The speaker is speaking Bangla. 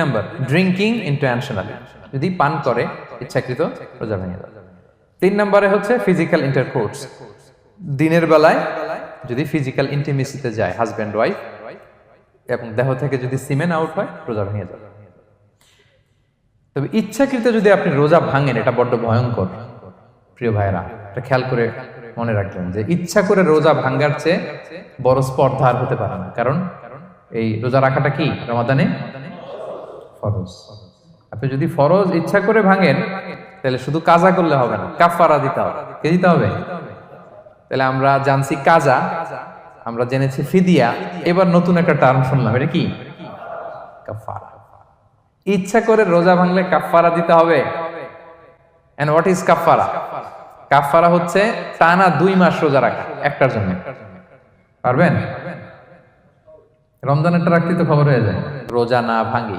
নাম্বার ড্রিঙ্কিং ইন্টেনশনালি, যদি পান করে ইচ্ছাকৃত রোজা ভেঙে যাবে। 3 নম্বরে হচ্ছে ফিজিক্যাল ইন্টারকোর্স, দিনের বেলায় যদি ফিজিক্যাল ইন্টিমেসিতে যায় হাজব্যান্ড ওয়াইফ এবং দেহ থেকে যদি সিমেন আউট হয় রোজা ভেঙে যাবে। তবে ইচ্ছাকৃত যদি আপনি রোজা ভাঙেন এটা বড্ড ভয়ঙ্কর প্রিয় ভাইরা, এটা খেয়াল করে মনে রাখবেন যে ইচ্ছা করে রোজা ভাঙার চেয়ে বড় স্পর্ধা আর হতে পারে না। কারণ এই রোজা রাখাটা কি রমাদানে ফরজ। আপনি যদি ফরজ ইচ্ছা করে ভাঙেন তাহলে শুধু কাজা করলে হবে না, কাফারা দিতে হবে। কে দিতে হবে? তাহলে আমরা জানছি কাজা, আমরা জেনেছি ফিদিয়া, এবার নতুন একটা টার্ম শুনলাম, এটা কি? কাফারা। ইচ্ছা করে রোজা ভাঙলে কাফারা দিতে হবে। এন্ড হোয়াট ইজ কাফারা? কাফারা হচ্ছে টানা 2 মাস রোজা রাখা একটার জন্য। পারবেন? রমজানেরটা রাখতে তো খবর হয়ে যায়, রোজা না ভাঙি।